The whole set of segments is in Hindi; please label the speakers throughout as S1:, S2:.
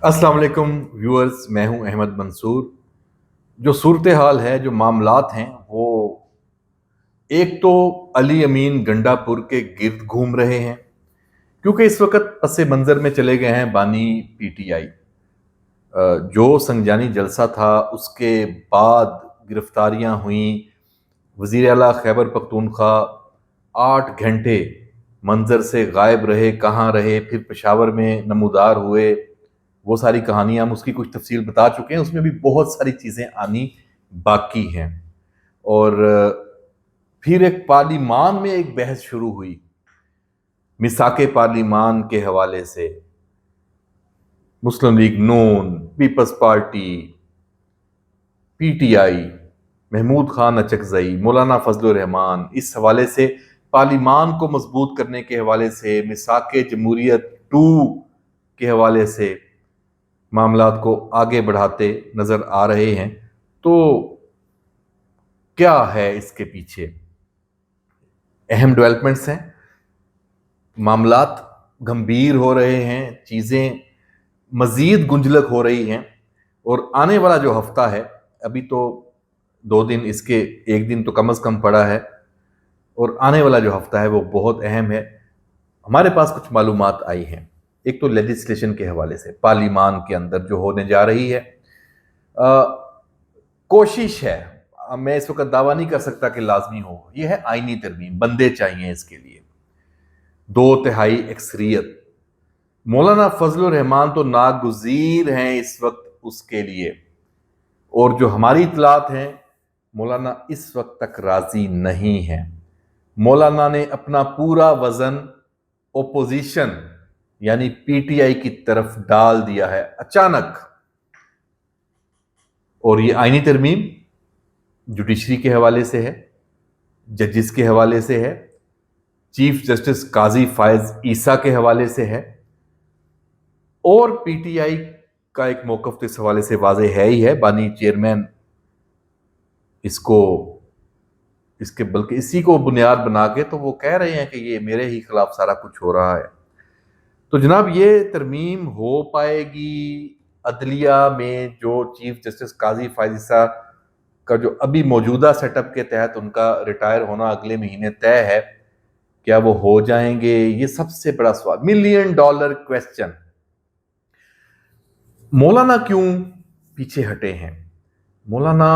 S1: अस्सलाम वालेकुम व्यूअर्स, मैं हूं अहमद मंसूर। जो सूरत हाल है, जो मामलात हैं, वो एक तो अली अमीन गंडापुर के गिर्द घूम रहे हैं, क्योंकि इस वक्त पसे मंजर में चले गए हैं बानी पीटीआई। जो संजानी जलसा था उसके बाद गिरफ्तारियां हुई। वजीर आला खैबर पख्तूनख्वा 8 घंटे मंजर से गायब रहे, कहाँ रहे, फिर पेशावर में नमूदार हुए। वो सारी कहानियां हम उसकी कुछ तफसील बता चुके हैं, उसमें भी बहुत सारी चीज़ें आनी बाकी हैं। और फिर एक पार्लिमान में एक बहस शुरू हुई मिसाके पार्लिमान के हवाले से। मुस्लिम लीग नून, पीपल्स पार्टी, पीटीआई, महमूद खान अचकजई, मौलाना फजलुर रहमान, इस हवाले से पार्लिमान को मजबूत करने के हवाले से, मिसाके जमहूरियत 2 के हवाले से मामलात को आगे बढ़ाते नजर आ रहे हैं। तो क्या है इसके पीछे? अहम डेवलपमेंट्स हैं, मामलात गंभीर हो रहे हैं, चीज़ें मजीद गुंजलक हो रही हैं। और आने वाला जो हफ्ता है, अभी तो 2 दिन इसके, एक दिन तो कम से कम पड़ा है, और आने वाला जो हफ्ता है वो बहुत अहम है। हमारे पास कुछ मालूमात आई हैं। एक तो लेजिस्लेशन के हवाले से पार्लिमान के अंदर जो होने जा रही है, कोशिश है, मैं इस वक्त दावा नहीं कर सकता कि लाजमी हो, यह है आईनी तरमीम, बंदे चाहिए इसके लिए 2/3 अक्सरियत। मौलाना फजलुर रहमान तो नागुजीर हैं इस वक्त उसके लिए, और जो हमारी इतलात हैं, मौलाना इस वक्त तक राजी नहीं है। मौलाना ने अपना पूरा वजन ओपोजिशन यानी पीटीआई की तरफ डाल दिया है अचानक। और ये आईनी तरमीम जुडिशरी के हवाले से है, जजिस के हवाले से है, चीफ जस्टिस काजी फायज ईसा के हवाले से है, और पीटीआई का एक मौकफ तो इस हवाले से वाजे है ही है। बानी चेयरमैन इसको, इसके बल्कि इसी को बुनियाद बना के तो वो कह रहे हैं कि ये मेरे ही खिलाफ सारा कुछ हो रहा है। तो जनाब, ये तरमीम हो पाएगी अदलिया में? जो चीफ जस्टिस काजी फायज ईसा का जो अभी मौजूदा सेटअप के तहत उनका रिटायर होना अगले महीने तय है, क्या वो हो जाएंगे? ये सबसे बड़ा सवाल, $1 मिलियन क्वेश्चन। मौलाना क्यों पीछे हटे हैं? मौलाना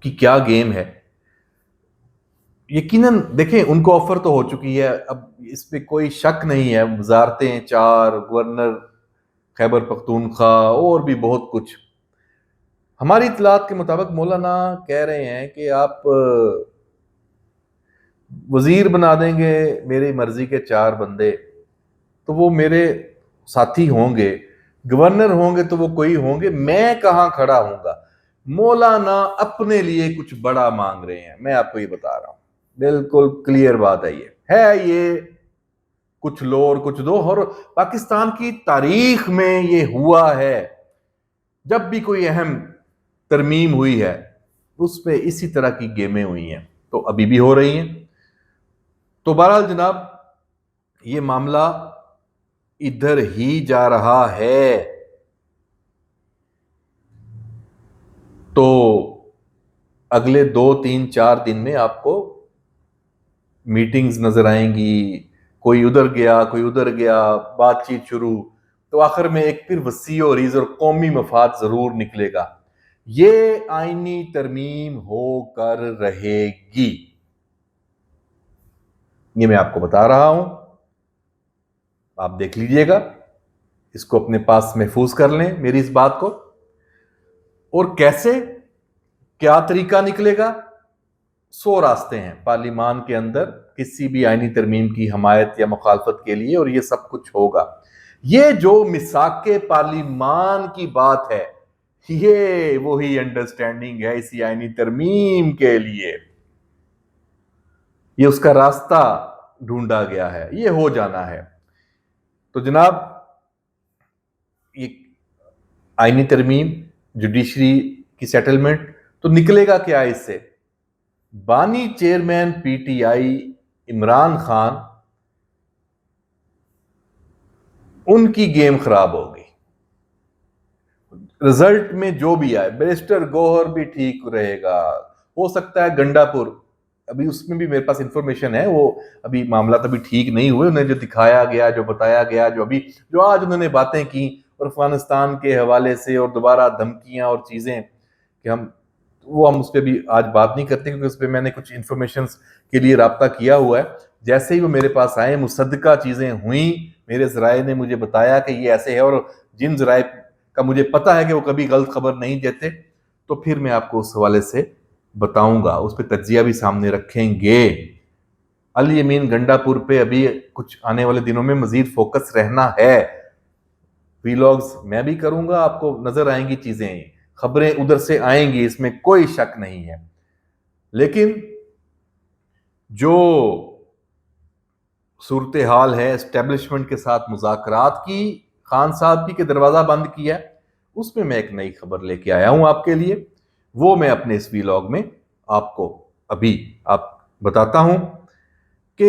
S1: की क्या गेम है? यकीनन देखें, उनको ऑफर तो हो चुकी है, अब इस पे कोई शक नहीं है। वजारतें 4, गवर्नर खैबर पख्तूनख्वा, और भी बहुत कुछ। हमारी इतलात के मुताबिक मौलाना कह रहे हैं कि आप वजीर बना देंगे मेरी मर्जी के 4 बंदे, तो वो मेरे साथी होंगे। गवर्नर होंगे तो वो कोई होंगे, मैं कहां खड़ा हूंगा। मौलाना अपने लिए कुछ बड़ा मांग रहे हैं, मैं आपको ये बता रहा हूं। बिल्कुल क्लियर बात है ये कुछ लो और कुछ दो। और पाकिस्तान की तारीख में ये हुआ है, जब भी कोई अहम तरमीम हुई है उसमें इसी तरह की गेमें हुई हैं, तो अभी भी हो रही हैं। तो बहरहाल जनाब, ये मामला इधर ही जा रहा है। तो अगले 2, 3, 4 दिन में आपको मीटिंग्स नजर आएंगी, कोई उधर गया, कोई उधर गया, बातचीत शुरू। तो आखिर में एक फिर वसी और रीज और कौमी मफाद जरूर निकलेगा। ये आईनी तरमीम होकर रहेगी, ये मैं आपको बता रहा हूं। आप देख लीजिएगा, इसको अपने पास महफूज कर लें मेरी इस बात को। और कैसे, क्या तरीका निकलेगा? 100 रास्ते हैं पार्लिमान के अंदर किसी भी आईनी तरमीम की हमायत या मुखालफत के लिए, और ये सब कुछ होगा। ये जो मिसाके पार्लिमान की बात है, ये वही अंडरस्टैंडिंग है इसी आईनी तरमीम के लिए। ये उसका रास्ता ढूंढा गया है, ये हो जाना है। तो जनाब, ये आईनी तरमीम, जुडिशरी की सेटलमेंट, तो निकलेगा क्या इससे? बानी चेयरमैन पीटीआई इमरान खान उनकी गेम खराब होगी। रिजल्ट में जो भी आए, बैरिस्टर गौहर भी ठीक रहेगा, हो सकता है गंडापुर, अभी उसमें भी मेरे पास इंफॉर्मेशन है, वो अभी मामला तभी ठीक नहीं हुए, उन्हें जो दिखाया गया, जो बताया गया, जो आज उन्होंने बातें की और अफगानिस्तान के हवाले से और दोबारा धमकियां और चीजें कि हम उस पर भी आज बात नहीं करते, क्योंकि उस पर मैंने कुछ इंफॉर्मेशन के लिए राब्ता किया हुआ है। जैसे ही वो मेरे पास आए, मुसद्दका चीजें हुई, मेरे जराए ने मुझे बताया कि ये ऐसे है, और जिन जराए का मुझे पता है कि वो कभी गलत खबर नहीं देते, तो फिर मैं आपको उस हवाले से बताऊंगा, उस पर तज्जिया भी सामने रखेंगे। अल यमीन गंडापुर पे अभी कुछ आने वाले दिनों में मजीद फोकस रहना है। वीलॉग्स मैं भी करूंगा, आपको नजर आएंगी चीजें, खबरें उधर से आएंगी, इसमें कोई शक नहीं है। लेकिन जो सूरत हाल है एस्टेब्लिशमेंट के साथ मुज़ाकरात की, खान साहब की के दरवाजा बंद किया, उसमें मैं एक नई खबर लेके आया हूं आपके लिए। वो मैं अपने इस वीलॉग में आपको अभी आप बताता हूं कि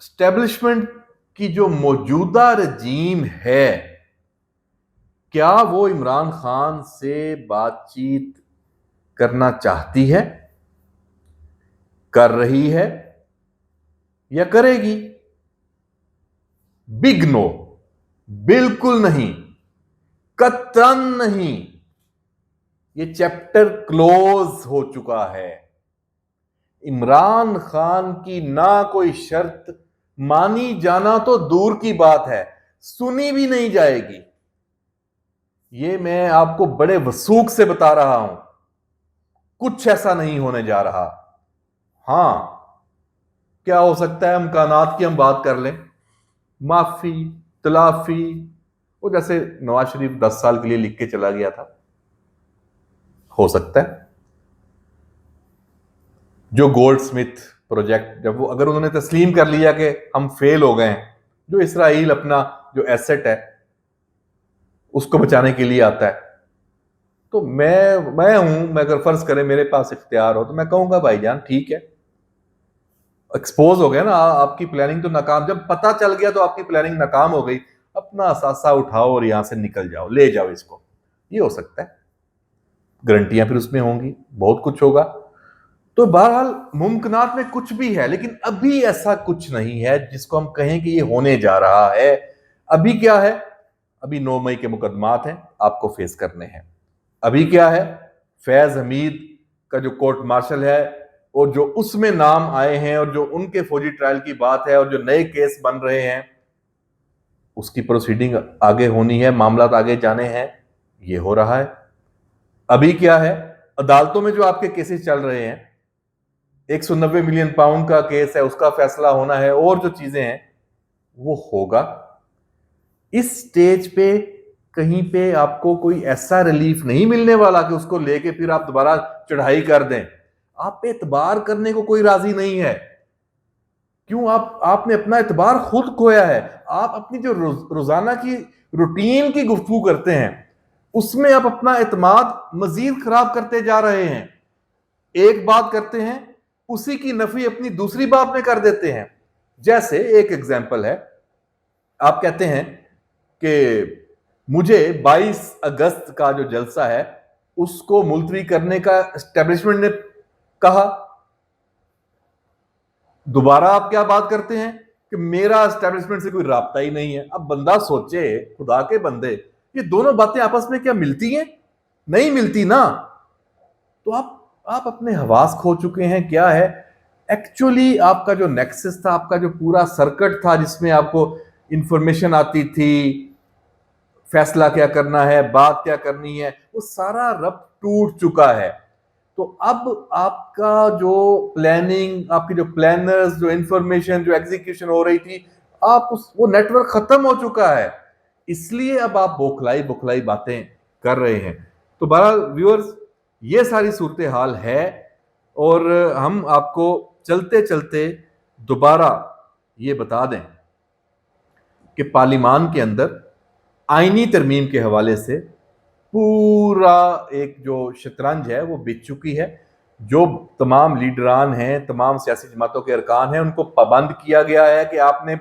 S1: एस्टेब्लिशमेंट की जो मौजूदा रजीम है, क्या वो इमरान खान से बातचीत करना चाहती है, कर रही है या करेगी? बिग नो, बिल्कुल नहीं, कतन नहीं। ये चैप्टर क्लोज हो चुका है। इमरान खान की ना कोई शर्त मानी जाना तो दूर की बात है, सुनी भी नहीं जाएगी। ये मैं आपको बड़े वसूख से बता रहा हूं, कुछ ऐसा नहीं होने जा रहा। हां, क्या हो सकता है, इम्कानात की हम बात कर लें, माफी, तलाफी, वो जैसे नवाज शरीफ 10 साल के लिए लिख के चला गया था, हो सकता है। जो गोल्ड स्मिथ प्रोजेक्ट, जब वो अगर उन्होंने तस्लीम कर लिया कि हम फेल हो गए हैं, जो इसराइल अपना जो एसेट है उसको बचाने के लिए आता है, तो मैं अगर फर्ज करें मेरे पास इख्तियार हो, तो मैं कहूंगा भाईजान ठीक है, एक्सपोज हो गया ना, आपकी प्लानिंग तो नाकाम, जब पता चल गया तो आपकी प्लानिंग नाकाम हो गई, अपना असासा उठाओ और यहां से निकल जाओ, ले जाओ इसको। ये हो सकता है, गारंटियां फिर उसमें होंगी, बहुत कुछ होगा। तो बहरहाल मुमकिनात में कुछ भी है, लेकिन अभी ऐसा कुछ नहीं है जिसको हम कहें कि ये होने जा रहा है। अभी क्या है, अभी 9 मई के मुकदमात हैं, आपको फेस करने हैं। अभी क्या है, फैज हमीद का जो कोर्ट मार्शल है और जो उसमें नाम आए हैं और जो उनके फौजी ट्रायल की बात है और जो नए केस बन रहे हैं, उसकी प्रोसीडिंग आगे होनी है, मामला आगे जाने हैं, ये हो रहा है। अभी क्या है, अदालतों में जो आपके केसेस चल रहे हैं, 190 मिलियन पाउंड का केस है, उसका फैसला होना है, और जो चीजें हैं वो होगा। इस स्टेज पे कहीं पे आपको कोई ऐसा रिलीफ नहीं मिलने वाला कि उसको लेके फिर आप दोबारा चढ़ाई कर दें। आप पे एतबार करने को कोई राजी नहीं है। क्यों? आपने अपना एतबार खुद खोया है। आप अपनी जो रोजाना की रूटीन की गुफ्तगू करते हैं, उसमें आप अपना एतमाद मजीद खराब करते जा रहे हैं। एक बात करते हैं, उसी की नफी अपनी दूसरी बात में कर देते हैं। जैसे एक एग्जाम्पल है, आप कहते हैं कि मुझे 22 अगस्त का जो जलसा है उसको मुलतवी करने का एस्टेब्लिशमेंट ने कहा। दोबारा आप क्या बात करते हैं कि मेरा एस्टेब्लिशमेंट से कोई राब्ता ही नहीं है। अब बंदा सोचे, खुदा के बंदे, ये दोनों बातें आपस में क्या मिलती हैं? नहीं मिलती ना। तो आप अपने हवास खो चुके हैं। क्या है एक्चुअली आपका जो नेक्सस था, आपका जो पूरा सर्किट था जिसमें आपको इंफॉर्मेशन आती थी, फैसला क्या करना है, बात क्या करनी है, वो सारा रब टूट चुका है। तो अब आपका जो प्लानिंग, आपकी जो प्लानर्स, जो इंफॉर्मेशन, जो एग्जीक्यूशन हो रही थी, वो नेटवर्क खत्म हो चुका है। इसलिए अब आप बौखलाई बौखलाई बातें कर रहे हैं। तो बहरहाल व्यूअर्स, ये सारी सूरत हाल है, और हम आपको चलते चलते दोबारा ये बता दें कि पार्लिमान के अंदर आईनी तरमीम के हवाले से पूरा एक जो शतरंज है वो बिक चुकी है। जो तमाम लीडरान हैं, तमाम सियासी जमातों के अरकान हैं, उनको पाबंद किया गया है कि आपने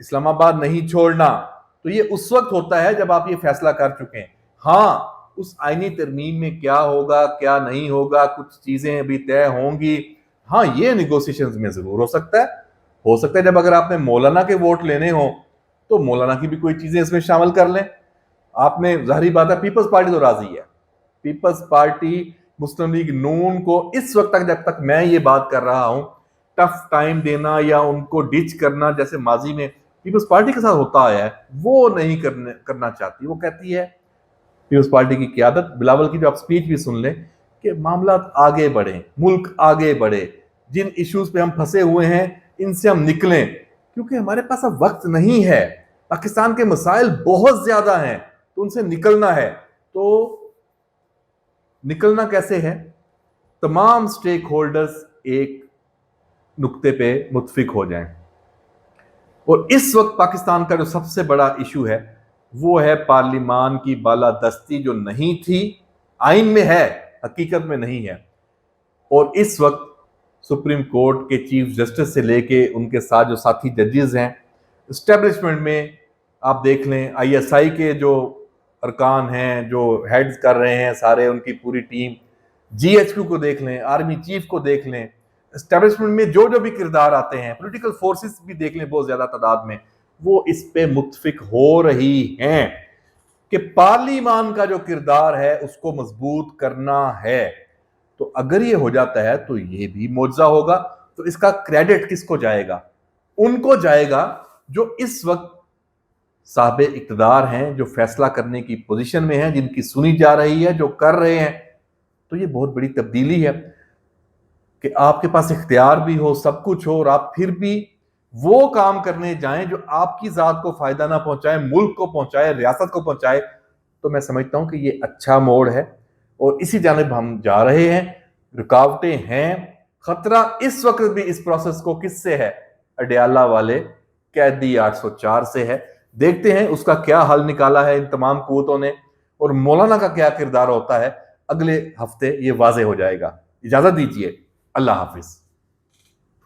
S1: इस्लामाबाद नहीं छोड़ना, तो ये उस वक्त होता है जब आप ये फैसला कर चुके हैं। हाँ, उस आईनी तरमीम में क्या होगा क्या नहीं होगा, कुछ चीजें अभी तय होंगी। हाँ, ये निगोशिएशंस में जरूर हो सकता है जब अगर आपने मौलाना के वोट लेने हो तो मौलाना की भी कोई चीजें इसमें शामिल कर लें। आपने, जाहिर बात है, पीपल्स पार्टी तो राजी है। पीपल्स पार्टी, मुस्लिम लीग नून को इस वक्त तक, जब तक मैं ये बात कर रहा हूं, टफ टाइम देना या उनको डिच करना जैसे माजी में पीपल्स पार्टी के साथ होता आया है, वो नहीं करना चाहती। वो कहती है, पीपल्स पार्टी की क्यादत, बिलावल की जो आप स्पीच भी सुन लें, कि मामला आगे बढ़े, मुल्क आगे बढ़े, जिन इश्यूज पे हम फंसे हुए हैं इनसे हम निकलें, क्योंकि हमारे पास अब वक्त नहीं है। पाकिस्तान के मसाइल बहुत ज्यादा हैं, तो उनसे निकलना है। तो निकलना कैसे है? तमाम स्टेक होल्डर्स एक नुक्ते पे मुत्फिक हो जाएं। और इस वक्त पाकिस्तान का जो सबसे बड़ा इशू है वो है पार्लिमान की बालादस्ती, जो नहीं थी, आइन में है, हकीकत में नहीं है। और इस वक्त सुप्रीम कोर्ट के चीफ जस्टिस से लेके उनके साथ जो साथी जजेस हैं, एस्टेब्लिशमेंट में आप देख लें, आईएसआई के जो अरकान हैं, जो हेड्स कर रहे हैं सारे, उनकी पूरी टीम, जीएचक्यू को देख लें, आर्मी चीफ को देख लें, एस्टेब्लिशमेंट में जो जो भी किरदार आते हैं, पॉलिटिकल फोर्सेस भी देख लें बहुत ज्यादा तादाद में, वो इस पे मुत्फिक हो रही हैं कि पार्लिमान का जो किरदार है उसको मजबूत करना है। तो अगर ये हो जाता है तो ये भी मौजज़ा होगा। तो इसका क्रेडिट किसको जाएगा? उनको जाएगा जो इस वक्त साहिब इक्तदार हैं, जो फैसला करने की पोजीशन में हैं, जिनकी सुनी जा रही है, जो कर रहे हैं। तो ये बहुत बड़ी तब्दीली है कि आपके पास इख्तियार भी हो, सब कुछ हो, और आप फिर भी वो काम करने जाएं जो आपकी जात को फायदा ना पहुंचाए, मुल्क को पहुंचाए, रियासत को पहुंचाए। तो मैं समझता हूं कि ये अच्छा मोड़ है और इसी जानिब हम जा रहे हैं। रुकावटें हैं, खतरा इस वक्त भी इस प्रोसेस को किससे है? अडयाला वाले कैदी 804 से है। देखते हैं उसका क्या हल निकाला है इन तमाम कुव्वतों ने, और मौलाना का क्या किरदार होता है। अगले हफ्ते ये वाजे हो जाएगा। इजाजत दीजिए, अल्लाह हाफिज।